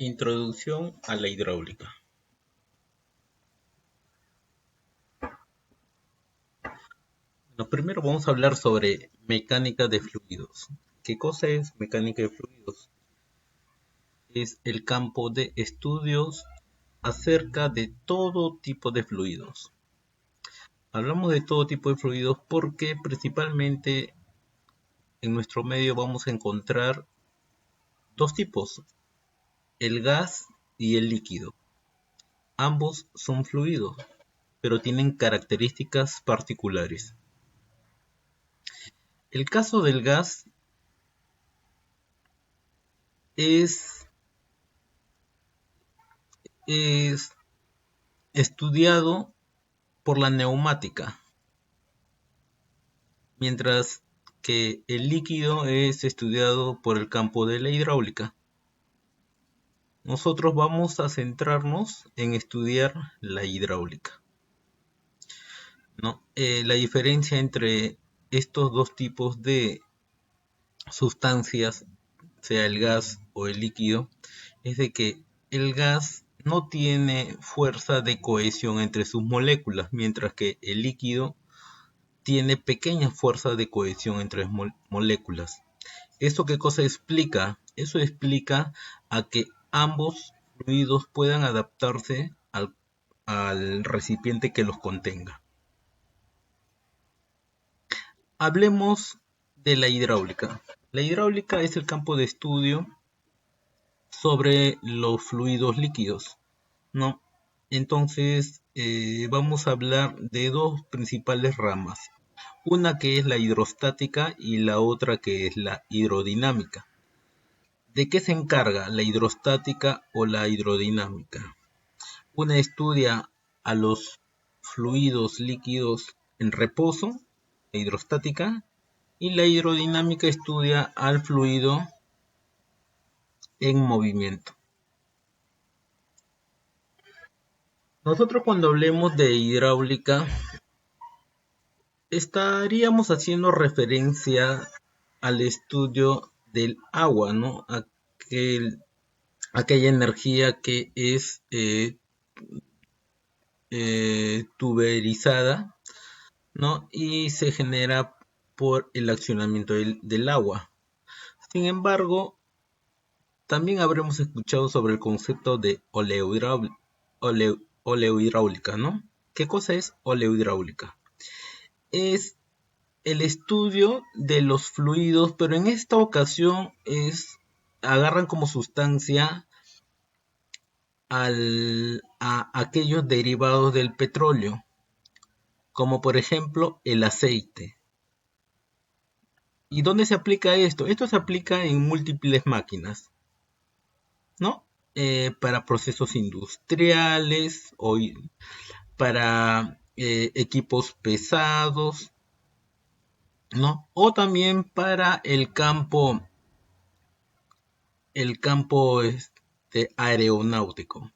Introducción a la hidráulica. Lo primero vamos a hablar sobre mecánica de fluidos. ¿Qué cosa es mecánica de fluidos? Es el campo de estudios acerca de todo tipo de fluidos. Hablamos de todo tipo de fluidos porque principalmente en nuestro medio vamos a encontrar dos tipos, el gas y el líquido. Ambos son fluidos, pero tienen características particulares. El caso del gas es estudiado por la neumática, mientras que el líquido es estudiado por el campo de la hidráulica. Nosotros vamos a centrarnos en estudiar la hidráulica, ¿no? La diferencia entre estos dos tipos de sustancias, sea el gas o el líquido, es de que el gas no tiene fuerza de cohesión entre sus moléculas, mientras que el líquido tiene pequeñas fuerzas de cohesión entre moléculas. ¿Eso qué cosa explica? Eso explica a que ambos fluidos puedan adaptarse al recipiente que los contenga. Hablemos de la hidráulica. La hidráulica es el campo de estudio sobre los fluidos líquidos, ¿no? Entonces, vamos a hablar de dos principales ramas. Una que es la hidrostática y la otra que es la hidrodinámica. ¿De qué se encarga la hidrostática o la hidrodinámica? Una estudia a los fluidos líquidos en reposo, la hidrostática, y la hidrodinámica estudia al fluido en movimiento. Nosotros cuando hablemos de hidráulica estaríamos haciendo referencia al estudio del agua, ¿no? Aquella energía que es tuberizada, ¿no? Y se genera por el accionamiento del agua. Sin embargo, también habremos escuchado sobre el concepto de oleohidráulica, ¿no? ¿Qué cosa es oleohidráulica? Es el estudio de los fluidos, pero en esta ocasión agarran como sustancia a aquellos derivados del petróleo, como por ejemplo el aceite. ¿Y dónde se aplica esto? Esto se aplica en múltiples máquinas, ¿no? Para procesos industriales o para equipos pesados, ¿no? O también para el campo aeronáutico.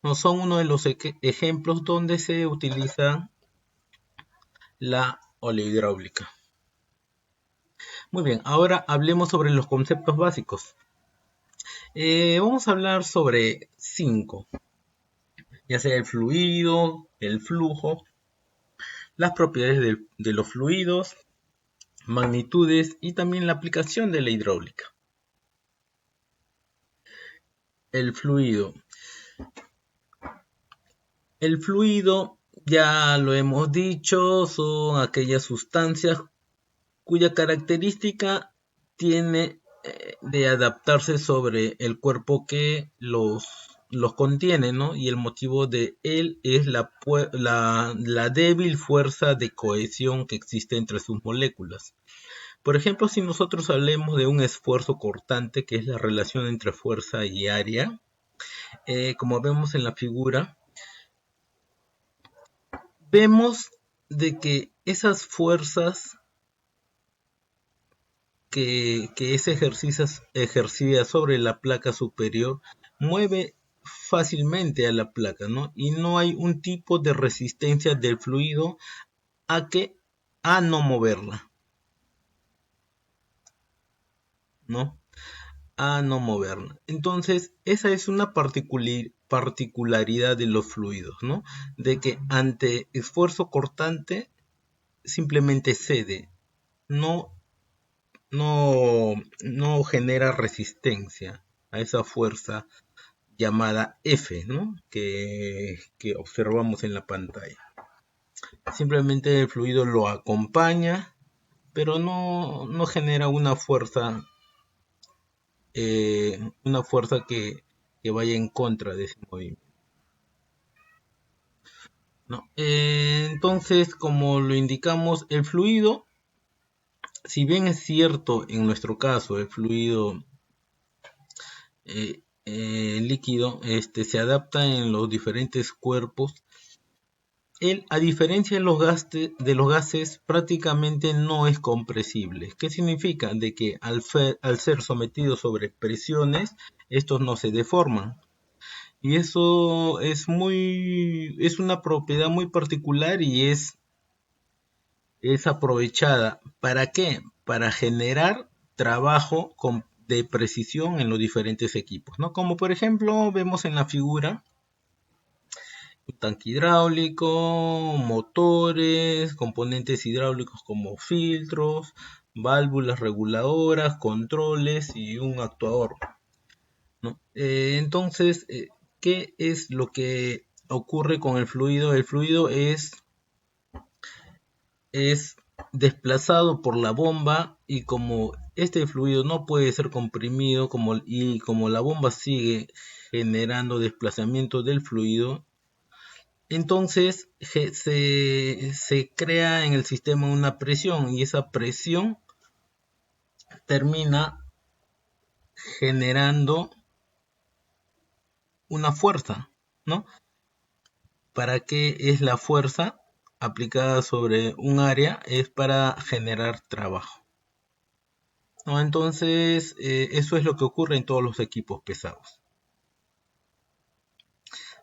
No son uno de los ejemplos donde se utiliza la oleohidráulica. Muy bien, ahora hablemos sobre los conceptos básicos. Vamos a hablar sobre 5, ya sea el fluido, el flujo, las propiedades de los fluidos, magnitudes y también la aplicación de la hidráulica. El fluido. El fluido, ya lo hemos dicho, son aquellas sustancias cuya característica tiene de adaptarse sobre el cuerpo que los contiene, ¿no? Y el motivo de él es la débil fuerza de cohesión que existe entre sus moléculas. Por ejemplo, si nosotros hablemos de un esfuerzo cortante, que es la relación entre fuerza y área, como vemos en la figura, vemos de que esas fuerzas que es ejercida sobre la placa superior mueve fácilmente a la placa, ¿no? Y no hay un tipo de resistencia del fluido a no moverla, ¿no? a no moverla. Entonces, esa es una particularidad de los fluidos, ¿no? De que ante esfuerzo cortante simplemente cede, no, no genera resistencia a esa fuerza llamada F, ¿no? Que observamos en la pantalla. Simplemente el fluido lo acompaña, pero no genera una fuerza que vaya en contra de ese movimiento, ¿no? Entonces, como lo indicamos, el fluido, si bien es cierto en nuestro caso, el fluido líquido se adapta en los diferentes cuerpos, él, a diferencia de los gases, prácticamente no es compresible. ¿Qué significa? De que al ser sometido sobre presiones, estos no se deforman. Y eso es una propiedad muy particular y es aprovechada. ¿Para qué? Para generar trabajo de precisión en los diferentes equipos, ¿no? Como por ejemplo vemos en la figura un tanque hidráulico, motores, componentes hidráulicos como filtros, válvulas reguladoras, controles y un actuador, ¿no? Entonces, ¿qué es lo que ocurre con el fluido? El fluido es desplazado por la bomba, y como este fluido no puede ser comprimido y como la bomba sigue generando desplazamiento del fluido, entonces se crea en el sistema una presión, y esa presión termina generando una fuerza, ¿no? ¿Para qué es la fuerza aplicada sobre un área? Es para generar trabajo, ¿no? Entonces, eso es lo que ocurre en todos los equipos pesados.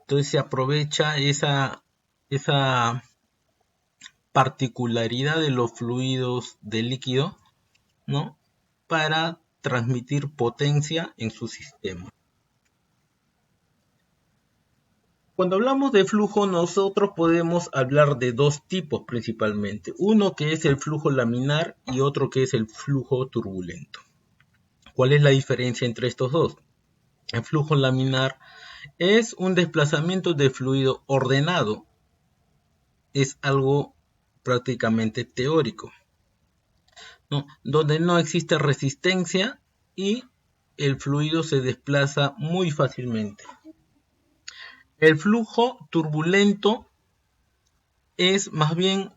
Entonces se aprovecha esa particularidad de los fluidos de líquido, ¿no? Para transmitir potencia en su sistema. Cuando hablamos de flujo, nosotros podemos hablar de dos tipos principalmente. Uno que es el flujo laminar y otro que es el flujo turbulento. ¿Cuál es la diferencia entre estos dos? El flujo laminar es un desplazamiento de fluido ordenado. Es algo prácticamente teórico, ¿no? Donde no existe resistencia y el fluido se desplaza muy fácilmente. El flujo turbulento es más bien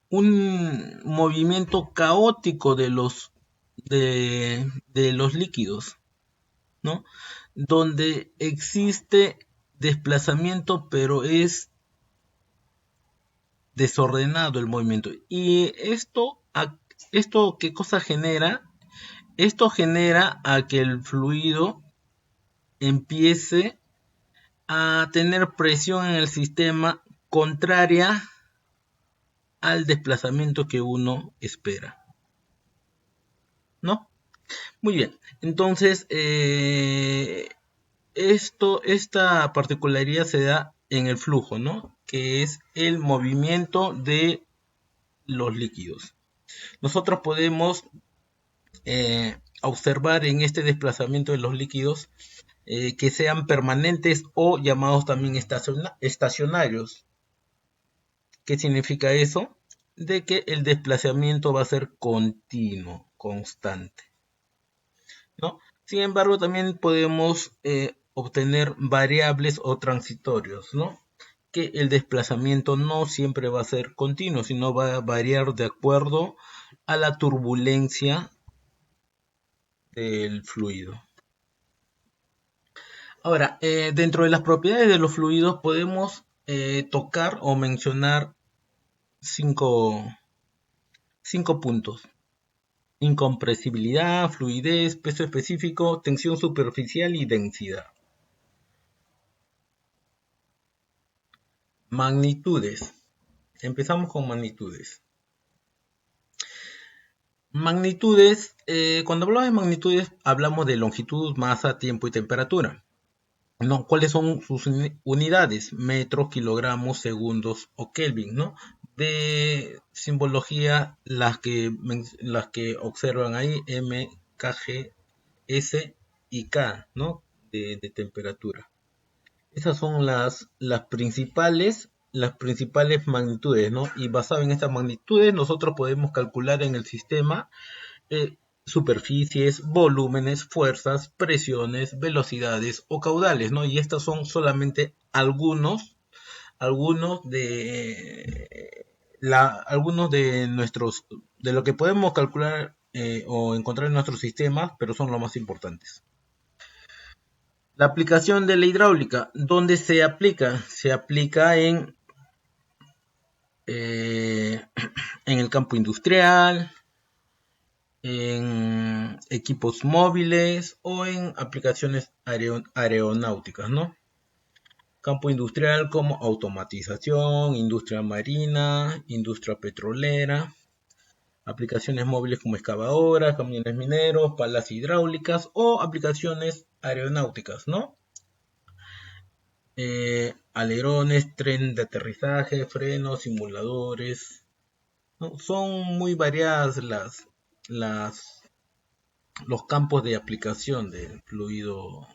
un movimiento caótico de los líquidos, ¿no? Donde existe desplazamiento, pero es desordenado el movimiento. ¿Y esto qué cosa genera? Esto genera a que el fluido empiece a tener presión en el sistema contraria al desplazamiento que uno espera, ¿no? Muy bien, entonces esta particularidad se da en el flujo, ¿no? Que es el movimiento de los líquidos. Nosotros podemos observar en este desplazamiento de los líquidos que sean permanentes o llamados también estacionarios. ¿Qué significa eso? De que el desplazamiento va a ser continuo, constante, ¿no? Sin embargo, también podemos obtener variables o transitorios, ¿no? Que el desplazamiento no siempre va a ser continuo, sino va a variar de acuerdo a la turbulencia del fluido. Ahora, dentro de las propiedades de los fluidos podemos tocar o mencionar cinco puntos: incompresibilidad, fluidez, peso específico, tensión superficial y densidad. Magnitudes. Empezamos con magnitudes. Magnitudes, cuando hablamos de magnitudes, hablamos de longitud, masa, tiempo y temperatura. ¿No? ¿Cuáles son sus unidades? Metros, kilogramos, segundos o Kelvin, ¿no? De simbología, las que observan ahí, M, K, G, S y K, ¿no? De temperatura. Esas son las principales magnitudes, ¿no? Y basado en estas magnitudes, nosotros podemos calcular en el sistema superficies, volúmenes, fuerzas, presiones, velocidades o caudales, ¿no? Y estos son solamente algunos algunos de de lo que podemos calcular o encontrar en nuestros sistemas, pero son los más importantes. La aplicación de la hidráulica, ¿dónde se aplica? Se aplica eh, en el campo industrial, en equipos móviles o en aplicaciones aeronáuticas, ¿no? Campo industrial como automatización, industria marina, industria petrolera, aplicaciones móviles como excavadoras, camiones mineros, palas hidráulicas o aplicaciones aeronáuticas, ¿no? Alerones, tren de aterrizaje, frenos, simuladores, ¿no? Son muy variadas las los campos de aplicación del fluido